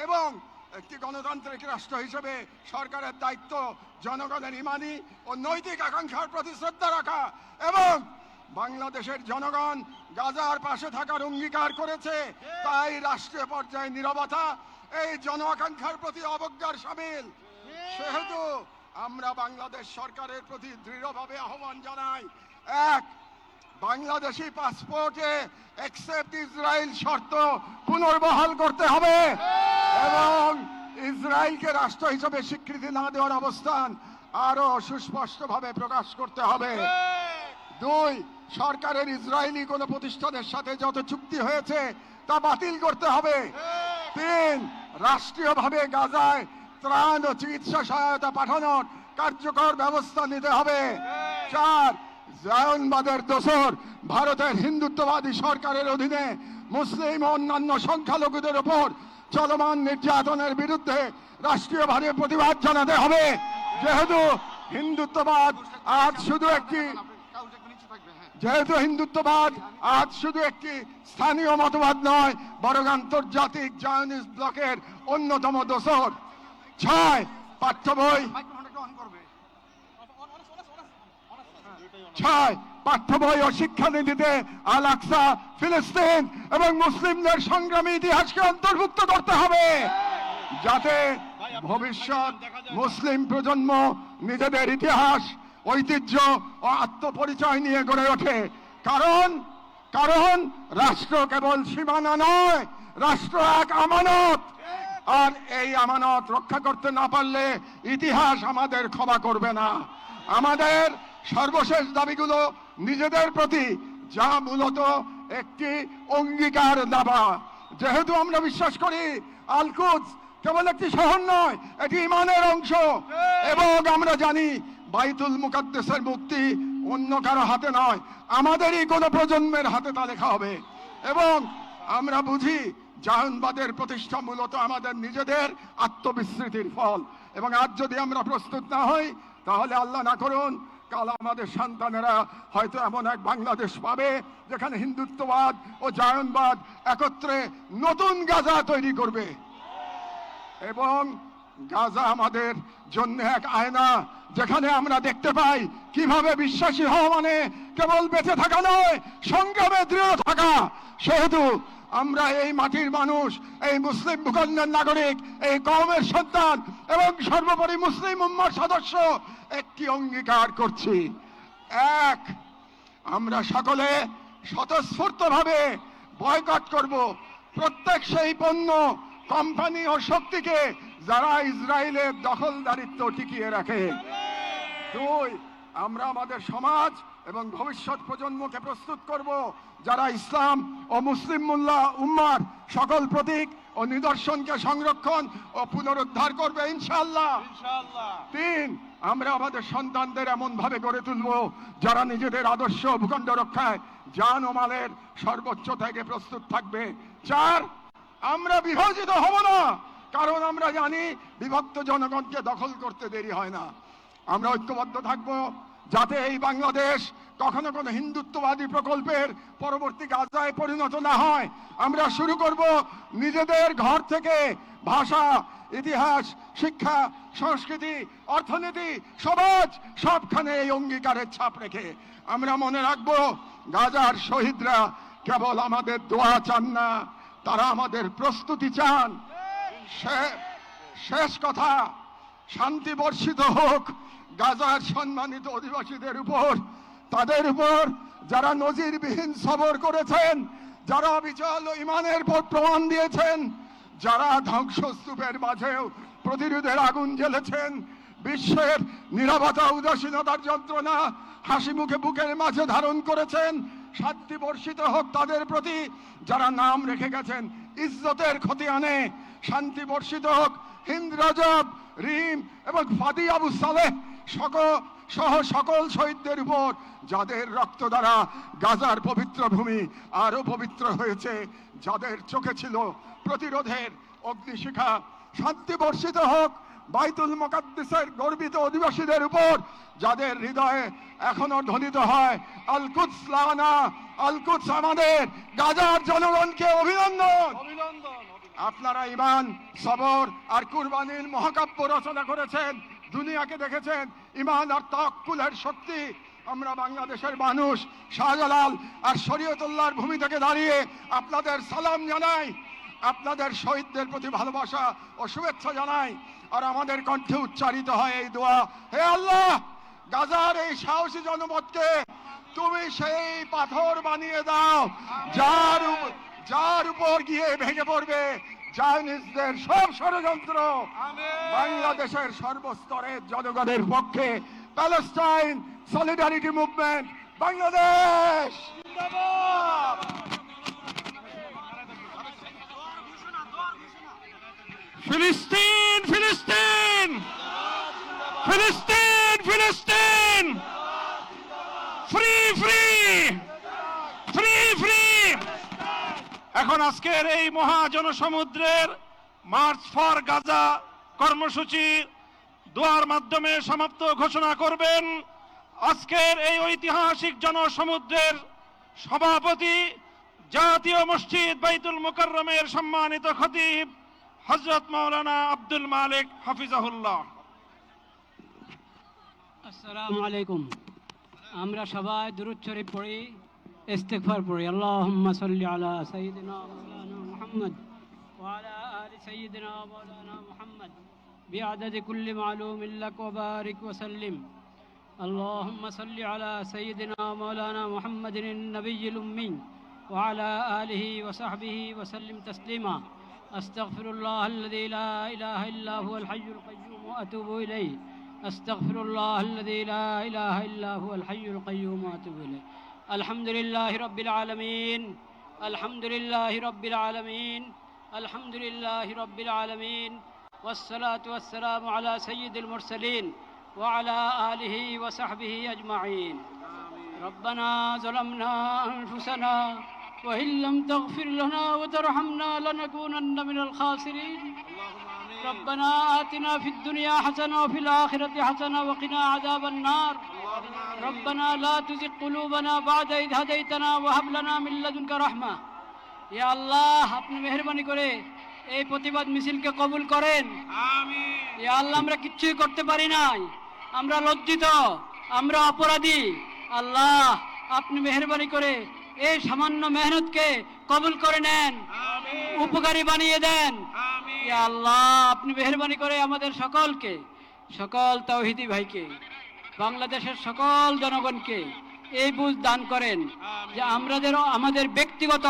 এবং একটি গণতান্ত্রিক রাষ্ট্র হিসেবে সরকারের দায়িত্ব জনগণের ইমানি ও নৈতিক আকাঙ্ক্ষার প্রতি শ্রদ্ধা রাখা এবং বাংলাদেশের জনগণ গাজার পাশে থাকার অঙ্গীকার করেছে, তাই রাষ্ট্রীয় পর্যায়ে নীরবতা এই জন আকাঙ্ক্ষার প্রতি অবজ্ঞার শামিল। সেহেতু আমরা বাংলাদেশ সরকারের প্রতি দৃঢ়ভাবে আহ্বান জানাই, এক, বাংলাদেশি পাসপোর্টে এক্সেপ্ট ইসরায়েল শর্ত পুনর্বহাল করতে হবে এবং ইসরায়েলকে রাষ্ট্র হিসেবে স্বীকৃতি না দেওয়ার অবস্থান আরো সুস্পষ্টভাবে প্রকাশ করতে হবে। দুই, সরকারের ইসরায়েলি কোন প্রতিষ্ঠানের সাথে যত চুক্তি হয়েছে তা বাতিল করতে হবে। তিন, রাষ্ট্রীয়ভাবে গাজায় ত্রাণ ও চিকিৎসা সহায়তা পাঠানোর কার্যকর ব্যবস্থা নিতে হবে। চার, জায়নবাদের দোসর ভারতের হিন্দুত্ববাদী সরকারের অধীনে মুসলিম ও অন্যান্য সংখ্যালঘুদের উপর চলমান নির্যাতনের বিরুদ্ধে রাষ্ট্রীয়ভাবে প্রতিবাদ জানাতে হবে। যেহেতু হিন্দুত্ববাদ আজ শুধু একটি স্থানীয় মতবাদ নয়, বরং আন্তর্জাতিক জায়নিস্ট ব্লকের অন্যতম দোসর। ছয়, পাঠ্য বই ও শিক্ষানীতিতে আল আকসা, ফিলিস্তিন এবং মুসলিমদের সংগ্রামী ইতিহাসকে অন্তর্ভুক্ত করতে হবে, যাতে ভবিষ্যৎ মুসলিম প্রজন্ম নিজেদের ইতিহাস, ঐতিহ্য ও আত্মপরিচয় নিয়ে গড়ে ওঠে। কারণ রাষ্ট্র কেবল সীমানা নয়, রাষ্ট্র এক আমানত, আর এই আমানত রক্ষা করতে না পারলে ইতিহাস আমাদের ক্ষমা করবে না। আমাদের সর্বশেষ দাবিগুলো নিজেদের প্রতি, যা মূলত একটি অঙ্গীকার দাবা। যেহেতু আমরা বিশ্বাস করি আল কুদস কেবল একটি শহর নয়, এটি ইমানের অংশ, এবং আমরা জানি বাইতুল মুকাদ্দাসের মুক্তি অন্য কারো হাতে নয়, আমাদেরই কোন প্রজন্মের হাতে তা লেখা হবে। এবং আমরা বুঝি জায়নবাদের প্রতিষ্ঠা মূলত আমাদের নিজেদের আত্মবিস্মৃতির ফল, এবং আজ যদি আমরা প্রস্তুত না হই তাহলে আল্লাহ না করুন কাল আমাদের সন্তানেরা হয়তো এমন এক বাংলাদেশ পাবে যেখানে হিন্দুত্ববাদ ও জায়নবাদ একত্রে নতুন গাজা তৈরি করবে। এবং গাজা আমাদের জন্য এক আয়না, যেখানে আমরা দেখতে পাই কিভাবে বিশ্বাসী হওয়া মানে কেবল বেঁচে থাকা নয়, সংগ্রামে দৃঢ় থাকা। সেহেতু আমরা এই মাটির মানুষ, এই মুসলিম ভূখণ্ডের নাগরিক, এই কওমের সন্তান এবং সর্বোপরি মুসলিম উম্মার সদস্য একটি অঙ্গীকার করছি। এক, আমরা সকলে স্বতঃস্ফূর্তভাবে বয়কট করব প্রত্যেক সেই পণ্য, কোম্পানি ও শক্তিকে যারা ইসরায়েলের দখলদারিত্ব টিকিয়ে রাখে। দুই, আমরা আমাদের সমাজ এবং ভবিষ্যৎ প্রজন্মকে প্রস্তুত করব যারা ইসলাম ও মুসলিম উম্মার সকল প্রতীক ও নিদর্শনকে সংরক্ষণ ও পুনরুদ্ধার করবে ইনশাআল্লাহ। তিন, আমরা আমাদের সন্তানদের এমন ভাবে গড়ে তুলব যারা নিজেদের আদর্শ ভূখণ্ড রক্ষায় জান ও মালের সর্বোচ্চ থেকে প্রস্তুত থাকবে। চার, আমরা বিভাজিত হব না, কারণ আমরা জানি বিভক্ত জনগণকে দখল করতে দেরি হয় না। আমরা ঐক্যবদ্ধ থাকব যাতে এই বাংলাদেশ কখনো কোনো হিন্দুত্ববাদী প্রকল্পের পরবর্তী গাজায় পরিণত না হয়। আমরা শুরু করব নিজেদের ঘর থেকে, ভাষা, ইতিহাস, শিক্ষা, সংস্কৃতি, অর্থনীতি, সমাজ সবখানে এই অঙ্গীকারের ছাপ রেখে। আমরা মনে রাখব গাজার শহীদরা কেবল আমাদের দোয়া চান না, তারা আমাদের প্রস্তুতি চান। শেষ কথা, শান্তি বর্ষিত হোক গাজার সম্মানিত অধিবাসীদের উপর, তাদের উপর যারা নজিরবিহীন সবর করেছেন, যারা অবিচল ইমানের পর প্রমাণ দিয়েছেন, যারা ধ্বংসস্তূপের মাঝেও প্রতিরোধের আগুন জ্বেলেছেন, বিশ্বের নীরবতা উদাসীনতার যন্ত্রণা হাসি মুখে বুকের মাঝে ধারণ করেছেন। শান্তি বর্ষিত হোক তাদের প্রতি যারা নাম রেখে গেছেন ইজ্জতের খতিয়ানে। শান্তি বর্ষিত হোক হিন্দ রজব, রিম এবং ফাদি আবু সালেহ সহ সকল শহীদদের উপর, যাদের রক্ত দ্বারা গাজার পবিত্র ভূমি আরো পবিত্র হয়েছে, যাদের চোখে ছিল প্রতিরোধের অগ্নিশিখা। শান্তি বর্ষিত হোক বাইতুল মুকাদ্দাসের গর্বিত অধিবাসীদের উপর, যাদের হৃদয়ে এখনো ধ্বনিত হয় আল কুদস লানা, আল কুদস আমাদের। গাজার জনগণকে অভিনন্দন। আপনারা ইমান, সবর আর কুরবানির মহাকাব্য রচনা করেছেন, দুনিয়াকে দেখেছেন ইমান আর তাওয়াক্কুলের শক্তি। আমরা বাংলাদেশের মানুষ শাহজালাল আর শরীয়তুল্লাহর ভূমি থেকে দাঁড়িয়ে আপনাদের সালাম জানাই, আপনাদের শহীদদের প্রতি ভালোবাসা ও শুভেচ্ছা জানাই। আর আমাদের কণ্ঠে উচ্চারিত হয় এই দোয়া, হে আল্লাহ, গাজার এই সাহসী জনপদকে তুমি সেই পাথর বানিয়ে দাও যার উপর গিয়ে ভেঙে পড়বে জায়নিস্টদের সব ষড়যন্ত্র। বাংলাদেশের সর্বস্তরের জনগণের পক্ষে প্যালেস্টাইন সলিডারিটি মুভমেন্ট বাংলাদেশ জিন্দাবাদ। ফিলিস্তিন ফিলিস্তিন ফিলিস্তিন ফিলিস্তিন, ফ্রি ফ্রি ফ্রি ফ্রি। এখন আজকের এই মহাজনসমুদ্রের মার্চ ফর গাজা কর্মসূচি দোয়ার মাধ্যমে সমাপ্ত ঘোষণা করবেন আজকের এই ঐতিহাসিক জনসমুদ্রের সভাপতি, জাতীয় মসজিদ বাইতুল মুকাররমের সম্মানিত খতিব হযরত মাওলানা আব্দুল মালিক হাফিজাহুল্লাহ। আসসালামু আলাইকুম। আমরা সবাই দুরূদ শরীফ পড়ি, ইস্তিগফার পড়ি। আল্লাহুম্মা সাল্লি আলা সাইয়্যিদিনা মাওলানা মুহাম্মদ ওয়া আলা আলি সাইয়্যিদিনা মাওলানা মুহাম্মদ বিআদাদি কুল্লি মালুমিন লাক ওয়া বারিক ওয়া সাল্লিম। আল্লাহুম্মা সাল্লি আলা সাইয়্যিদিনা মাওলানা মুহাম্মাদিন নবিয়্যিল উম্মি ওয়া আলা আলিহি ওয়া সাহবিহি ওয়া সাল্লিম তাসলিমা। আস্তাগফিরুল্লাহাল্লাযী লা ইলাহা ইল্লা হুয়াল হাইয়ুল কাইয়্যুম ওয়া আতুবু ইলাইহি। أستغفر الله الذي لا إله إلا هو الحي القيوم وأتوب إليه. الحمد لله رب العالمين، الحمد لله رب العالمين، الحمد لله رب العالمين، والصلاة والسلام على سيد المرسلين وعلى آله وصحبه أجمعين. ربنا ظلمنا أنفسنا وإن لم تغفر لنا وترحمنا لنكونن من الخاسرين. ربنا آتنا في الدنيا حسنة وفي الآخرة حسنة وقنا عذاب النار. ربنا لا تزغ قلوبنا بعد إذ هديتنا وهب لنا من لدنك رحمة. يا الله, আপনি মেহেরবানি করে এই প্রতিবাদ মিছিলকে কবুল করেন। আমিন। ইয়া আল্লাহ, আমরা কিচ্ছুই করতে পারি নাই, আমরা লজ্জিত, আমরা অপরাধী। আল্লাহ, আপনি মেহেরবানি করে এই সামান্য মেহনতকে কবুল করে নেন, উপকারী বানিয়ে দেন। ইয়া আল্লাহ, আপনি মেহেরবানি করে আমাদের সকলকে, সকল তাওহীদি ভাইকে, বাংলাদেশের সকল জনগণকে এই বুঝ দান করেন যে আমাদের ব্যক্তিগত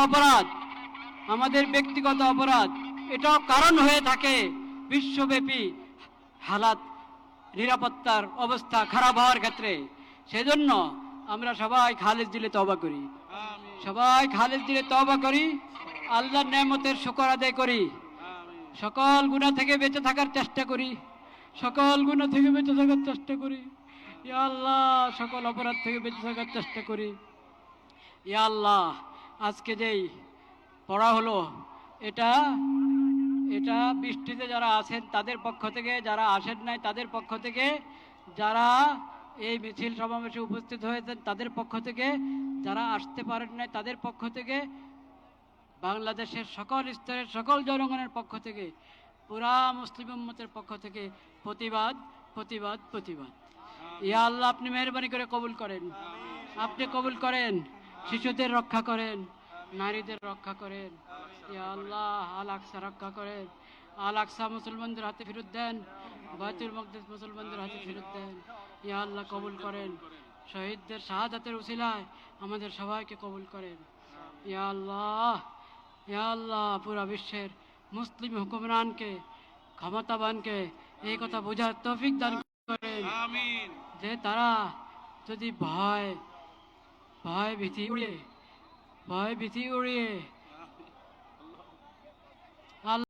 অপরাধ এটাও কারণ হয়ে থাকে বিশ্বব্যাপী হালাত, নিরাপত্তার অবস্থা খারাপ হওয়ার ক্ষেত্রে। সেজন্য আমরা সবাই খালেজ দিলে তওবা করি, সবাই খালেজ দিলে তওবা করি, আল্লাহর নেয়ামতের শুকর আদায় করি, সকল গুনাহ থেকে বেঁচে থাকার চেষ্টা করি, সকল গুনাহ থেকে বেঁচে থাকার চেষ্টা করি। ইয়া আল্লাহ, সকল অপরাধ থেকে বেঁচে থাকার চেষ্টা করি। ইয়া আল্লাহ, আজকে যেই পড়া হলো এটা বৃষ্টিতে যারা আছেন তাদের পক্ষ থেকে, যারা আসেন নাই তাদের পক্ষ থেকে, যারা এই মিছিল সমাবেশে উপস্থিত হয়েছেন তাদের পক্ষ থেকে, যারা আসতে পারেন নাই তাদের পক্ষ থেকে, বাংলাদেশের সকল স্তরের সকল জনগণের পক্ষ থেকে, পুরা মুসলিম উম্মতের পক্ষ থেকে প্রতিবাদ প্রতিবাদ প্রতিবাদ। ইয়া আল্লাহ, আপনি মেহেরবানি করে কবুল করেন, আপনি কবুল করেন, শিশুদের রক্ষা করেন, নারীদের রক্ষা করেন। ইয়া আল্লাহ, আল আকসা রক্ষা করেন, আল আকসা মুসলমানদের হাতে ফেরত দেন, বাইতুল মাকদিস মুসলমানদের হাতে ফেরত দেন। ইয়া আল্লাহ, কবুল করেন, শহীদদের শাহাদাতের উসিলায় আমাদের সবাইকে কবুল করেন। ইয়া আল্লাহ, ইয়া আল্লাহ, পুরা বিশ্বের মুসলিম হুকুমরানকে, ক্ষমতাবানকে এই কথা বোঝার তৌফিক দান করেন যে তারা যদি ভয় ভীতি উড়িয়ে